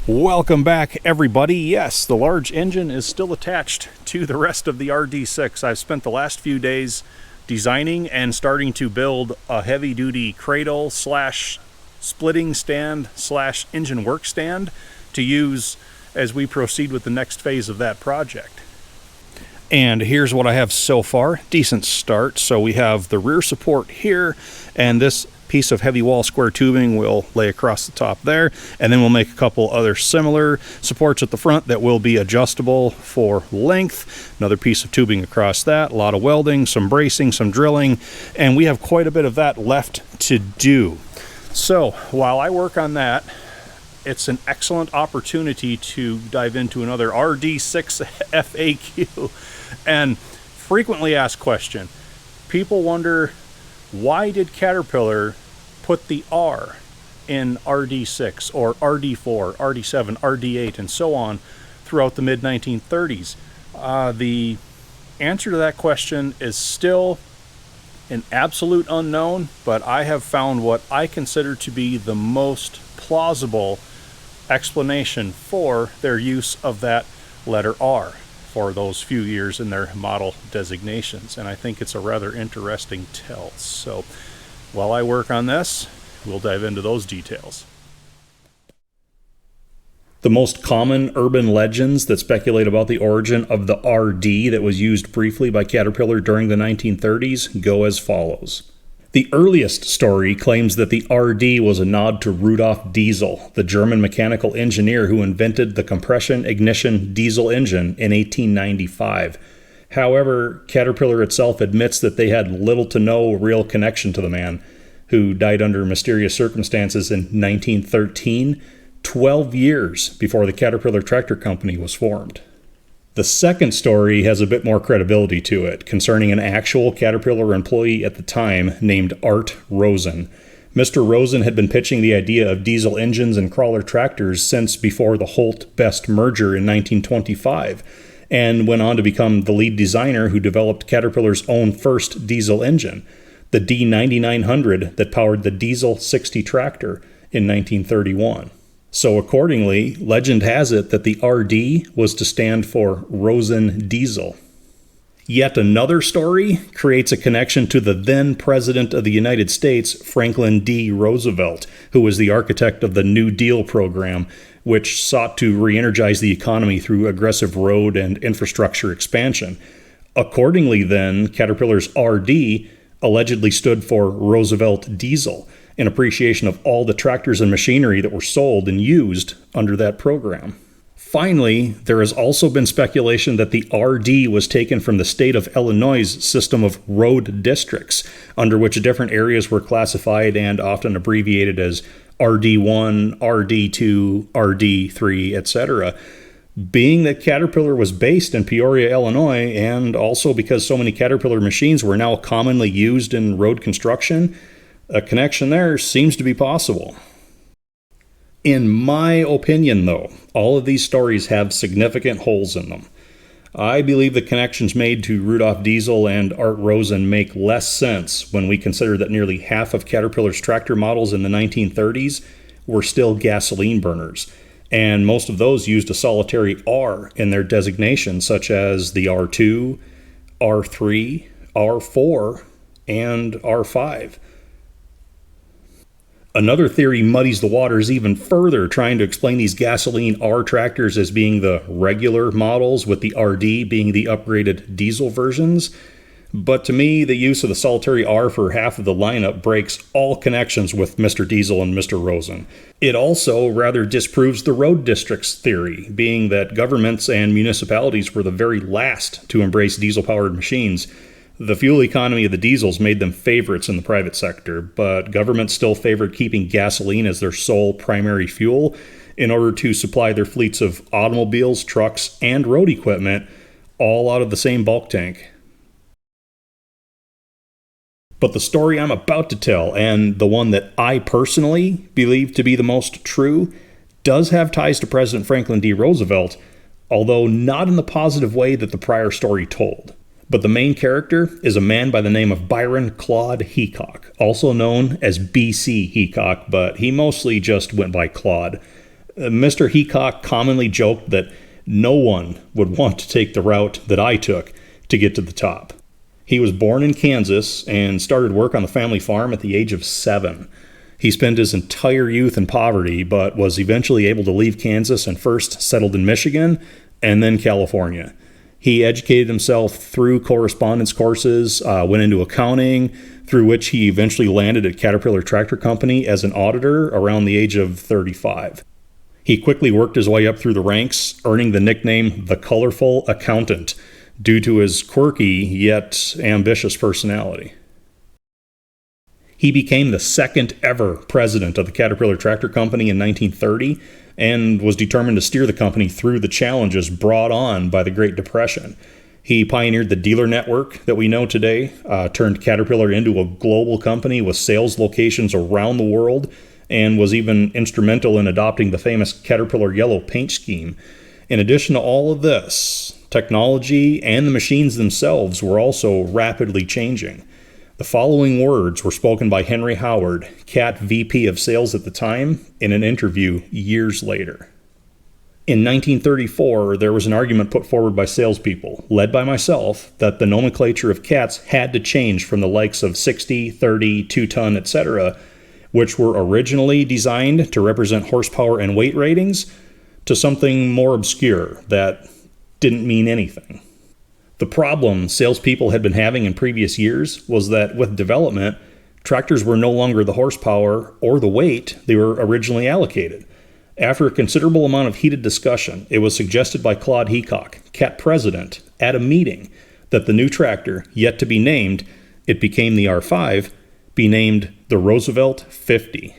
Welcome back, everybody. Yes, the large engine is still attached to the rest of the RD-6. I've spent the last few days designing and starting to build a heavy-duty cradle slash splitting stand slash engine work stand to use as we proceed with the next phase of that project. And here's what I have so far. Decent start. So we have the rear support here, and this piece of heavy wall square tubing will lay across the top there, and then we'll make a couple other similar supports at the front that will be adjustable for length. Another piece of tubing across that, a lot of welding, some bracing, some drilling, and we have quite a bit of that left to do. So while I work on that, it's an excellent opportunity to dive into another RD-6 FAQ. And frequently asked question. People wonder, why did Caterpillar put the R in RD-6 or RD-4, RD-7, RD-8, and so on throughout the mid-1930s? The answer to that question is still an absolute unknown, but I have found what I consider to be the most plausible explanation for their use of that letter R for those few years in their model designations, and I think it's a rather interesting tell. So while I work on this, we'll dive into those details. The most common urban legends that speculate about the origin of the RD that was used briefly by Caterpillar during the 1930s go as follows. The earliest story claims that the RD was a nod to Rudolf Diesel, the German mechanical engineer who invented the compression ignition diesel engine in 1895. However, Caterpillar itself admits that they had little to no real connection to the man, who died under mysterious circumstances in 1913, 12 years before the Caterpillar Tractor Company was formed. The second story has a bit more credibility to it, concerning an actual Caterpillar employee at the time named Art Rosen. Mr. Rosen had been pitching the idea of diesel engines and crawler tractors since before the Holt-Best merger in 1925, and went on to become the lead designer who developed Caterpillar's own first diesel engine, the D9900 that powered the Diesel 60 tractor in 1931. So accordingly, legend has it that the RD was to stand for Rosen Diesel. Yet another story creates a connection to the then President of the United States, Franklin D. Roosevelt, who was the architect of the New Deal program, which sought to re-energize the economy through aggressive road and infrastructure expansion. Accordingly then, Caterpillar's RD allegedly stood for Roosevelt Diesel, in appreciation of all the tractors and machinery that were sold and used under that program. Finally, there has also been speculation that the RD was taken from the state of Illinois' system of road districts, under which different areas were classified and often abbreviated as RD1, RD2, RD3, etc. Being that Caterpillar was based in Peoria, Illinois, and also because so many Caterpillar machines were now commonly used in road construction, a connection there seems to be possible. In my opinion, though, all of these stories have significant holes in them. I believe the connections made to Rudolf Diesel and Art Rosen make less sense when we consider that nearly half of Caterpillar's tractor models in the 1930s were still gasoline burners, and most of those used a solitary R in their designation, such as the R2, R3, R4, and R5. Another theory muddies the waters even further, trying to explain these gasoline R tractors as being the regular models, with the RD being the upgraded diesel versions. But to me, the use of the solitary R for half of the lineup breaks all connections with Mr. Diesel and Mr. Rosen. It also rather disproves the road districts theory, being that governments and municipalities were the very last to embrace diesel-powered machines. The fuel economy of the diesels made them favorites in the private sector, but governments still favored keeping gasoline as their sole primary fuel in order to supply their fleets of automobiles, trucks, and road equipment, all out of the same bulk tank. But the story I'm about to tell, and the one that I personally believe to be the most true, does have ties to President Franklin D. Roosevelt, although not in the positive way that the prior story told. But the main character is a man by the name of Byron Claude Heacock, also known as B.C. Heacock, but he mostly just went by Claude. Mr. Heacock commonly joked that no one would want to take the route that I took to get to the top. He was born in Kansas and started work on the family farm at the age of 7. He spent his entire youth in poverty, but was eventually able to leave Kansas and first settled in Michigan and then California. He educated himself through correspondence courses, went into accounting, through which he eventually landed at Caterpillar Tractor Company as an auditor around the age of 35. He quickly worked his way up through the ranks, earning the nickname the Colorful Accountant due to his quirky yet ambitious personality. He became the second ever president of the Caterpillar Tractor Company in 1930 and was determined to steer the company through the challenges brought on by the Great Depression. He pioneered the dealer network that we know today, turned Caterpillar into a global company with sales locations around the world, and was even instrumental in adopting the famous Caterpillar yellow paint scheme. In addition to all of this, technology and the machines themselves were also rapidly changing. The following words were spoken by Henry Howard, Cat VP of Sales at the time, in an interview years later. In 1934, there was an argument put forward by salespeople, led by myself, that the nomenclature of cats had to change from the likes of 60, 30, 2-ton, etc., which were originally designed to represent horsepower and weight ratings, to something more obscure that didn't mean anything. The problem salespeople had been having in previous years was that with development, tractors were no longer the horsepower or the weight they were originally allocated. After a considerable amount of heated discussion, it was suggested by Claude Heacock, CAT president, at a meeting that the new tractor, yet to be named, it became the R5, be named the Roosevelt 50.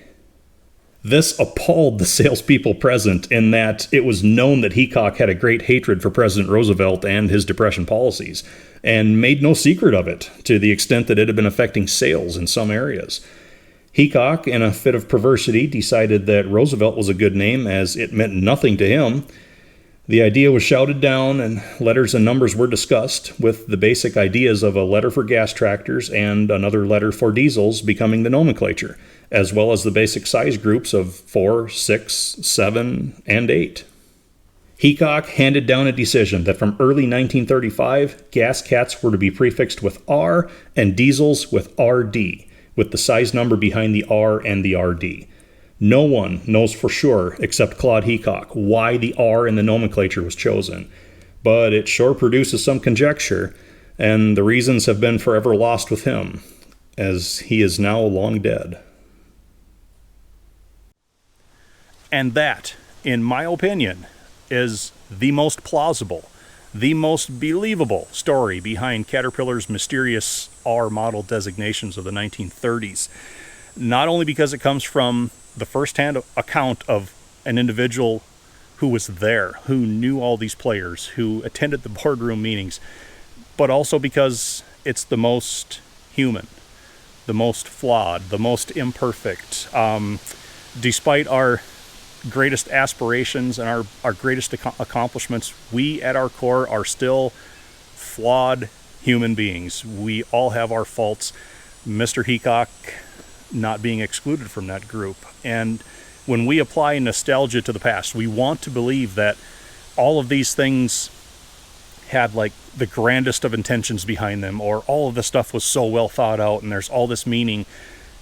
This appalled the salespeople present in that it was known that Heacock had a great hatred for President Roosevelt and his Depression policies, and made no secret of it, to the extent that it had been affecting sales in some areas. Heacock, in a fit of perversity, decided that Roosevelt was a good name as it meant nothing to him. The idea was shouted down and letters and numbers were discussed, with the basic ideas of a letter for gas tractors and another letter for diesels becoming the nomenclature, as well as the basic size groups of 4, 6, 7, and 8. Heacock handed down a decision that from early 1935, gas cats were to be prefixed with R and diesels with RD, with the size number behind the R and the RD. No one knows for sure, except Claude Heacock, why the R in the nomenclature was chosen, but it sure produces some conjecture, and the reasons have been forever lost with him, as he is now long dead. And that, in my opinion, is the most plausible, the most believable story behind Caterpillar's mysterious R model designations of the 1930s. Not only because it comes from the first-hand account of an individual who was there, who knew all these players, who attended the boardroom meetings, but also because it's the most human, the most flawed, the most imperfect. Despite our greatest aspirations and our greatest accomplishments, we at our core are still flawed human beings. We all have our faults. Mr. Heacock not being excluded from that group. And when we apply nostalgia to the past, we want to believe that all of these things had like the grandest of intentions behind them, or all of the stuff was so well thought out and there's all this meaning,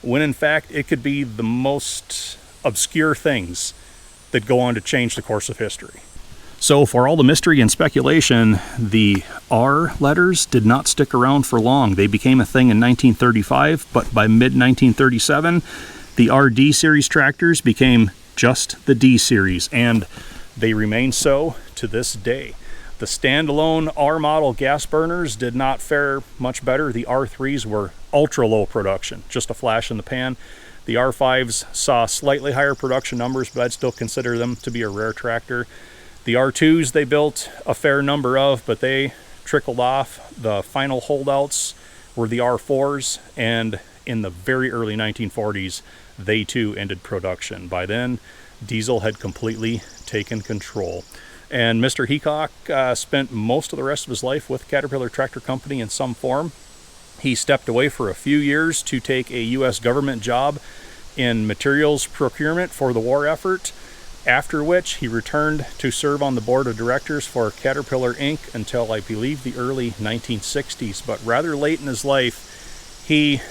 when in fact it could be the most obscure things that go on to change the course of history. So for all the mystery and speculation, the R letters did not stick around for long. They became a thing in 1935, but by mid-1937, the RD series tractors became just the D series, and they remain so to this day. The standalone R model gas burners did not fare much better. The R3s were ultra low production, just a flash in the pan. The R5s saw slightly higher production numbers, but I'd still consider them to be a rare tractor. The R2s they built a fair number of, but they trickled off. The final holdouts were the R4s, and in the very early 1940s, they too ended production. By then, diesel had completely taken control. And Mr. Heacock spent most of the rest of his life with Caterpillar Tractor Company in some form. He stepped away for a few years to take a U.S. government job in materials procurement for the war effort, after which he returned to serve on the board of directors for Caterpillar Inc. until I believe the early 1960s. But rather late in his life, he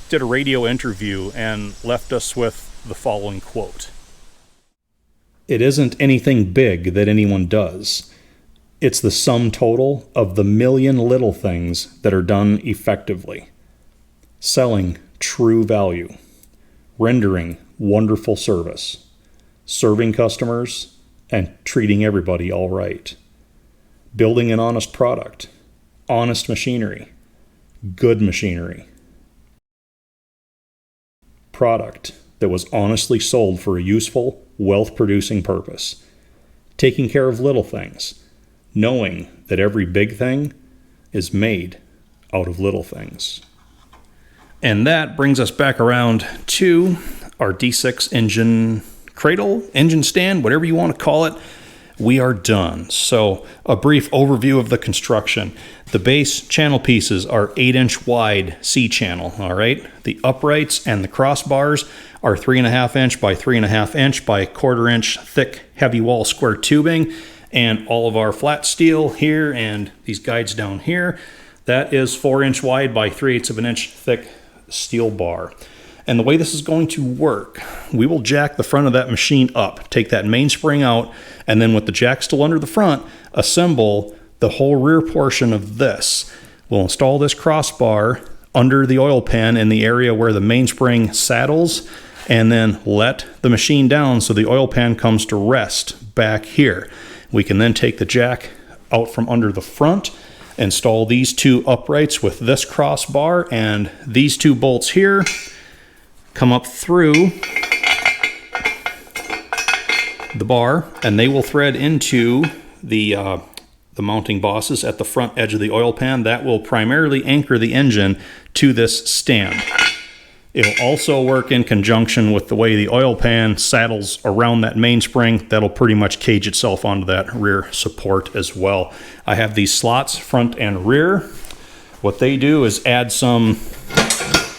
did a radio interview and left us with the following quote. "It isn't anything big that anyone does. It's the sum total of the million little things that are done effectively. Selling true value, rendering wonderful service, serving customers, and treating everybody all right. Building an honest product, honest machinery, good machinery. Product that was honestly sold for a useful, wealth-producing purpose. Taking care of little things, knowing that every big thing is made out of little things." And that brings us back around to our RD-6 engine cradle, engine stand, whatever you want to call it. We are done. So a brief overview of the construction. The base channel pieces are 8-inch wide C-channel, all right? The uprights and the crossbars are 3.5 inch by 3.5 inch by 1/4 inch thick heavy wall square tubing, and all of our flat steel here and these guides down here, that is 4-inch wide by 3/8 of an inch thick steel bar. And the way this is going to work, we will jack the front of that machine up, take that mainspring out, and then with the jack still under the front, assemble the whole rear portion of this. We'll install this crossbar under the oil pan in the area where the mainspring saddles, and then let the machine down so the oil pan comes to rest back here. We can then take the jack out from under the front, install these two uprights with this crossbar, and these two bolts here come up through the bar, and they will thread into the mounting bosses at the front edge of the oil pan. That will primarily anchor the engine to this stand. It'll also work in conjunction with the way the oil pan saddles around that mainspring. That'll pretty much cage itself onto that rear support as well. I have these slots front and rear. What they do is add some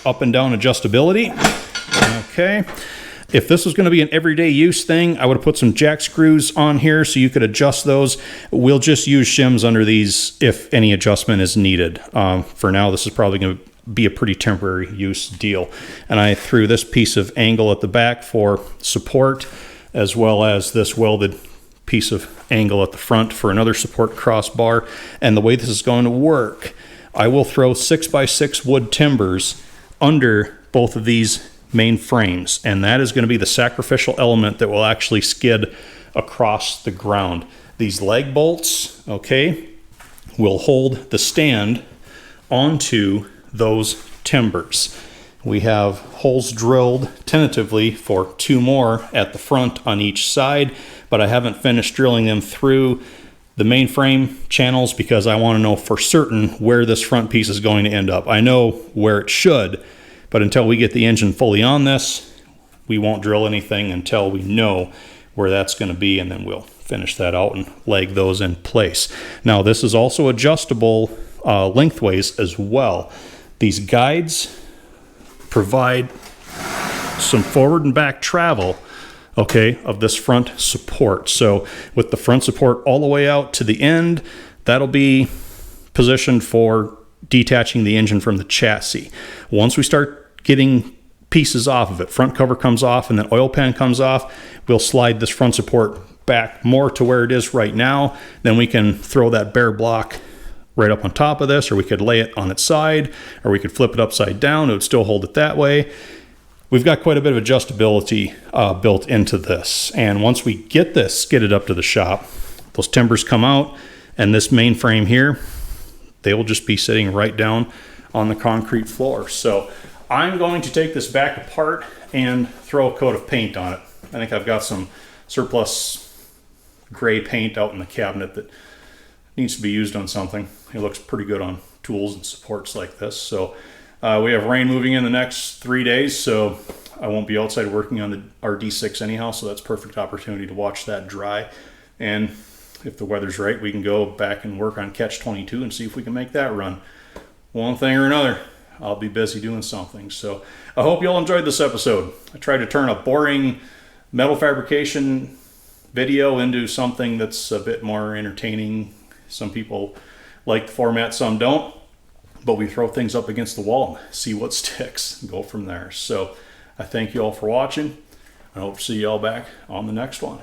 up and down adjustability. Okay. If this was going to be an everyday use thing, I would have put some jack screws on here so you could adjust those. We'll just use shims under these if any adjustment is needed. For now, this is probably going to be a pretty temporary use deal. And I threw this piece of angle at the back for support, as well as this welded piece of angle at the front for another support crossbar. And the way this is going to work, I will throw 6x6 wood timbers under both of these main frames, and that is going to be the sacrificial element that will actually skid across the ground. These leg bolts, okay, will hold the stand onto those timbers. We have holes drilled tentatively for 2 more at the front on each side, but I haven't finished drilling them through the main frame channels because I want to know for certain where this front piece is going to end up. I know where it should, but until we get the engine fully on this, we won't drill anything until we know where that's going to be, and then we'll finish that out and leg those in place. Now, this is also adjustable lengthways as well. These guides provide some forward and back travel, okay, of this front support. So with the front support all the way out to the end, that'll be positioned for detaching the engine from the chassis. Once we start getting pieces off of it, front cover comes off and then oil pan comes off, we'll slide this front support back more to where it is right now. Then we can throw that bare block right up on top of this, or we could lay it on its side, or we could flip it upside down. It would still hold it that way. We've got quite a bit of adjustability built into this. And once we get this skidded up to the shop, those timbers come out, and this main frame here, they will just be sitting right down on the concrete floor. So I'm going to take this back apart and throw a coat of paint on it. I think I've got some surplus gray paint out in the cabinet that needs to be used on something. It looks pretty good on tools and supports like this. So we have rain moving in the next 3 days, so I won't be outside working on the RD-6 anyhow, so that's a perfect opportunity to watch that dry. And if the weather's right, we can go back and work on Catch 22 and see if we can make that run. One thing or another, I'll be busy doing something. So I hope you all enjoyed this episode. I tried to turn a boring metal fabrication video into something that's a bit more entertaining. Some people like the format, some don't. But we throw things up against the wall and see what sticks and go from there. So I thank you all for watching. I hope to see you all back on the next one.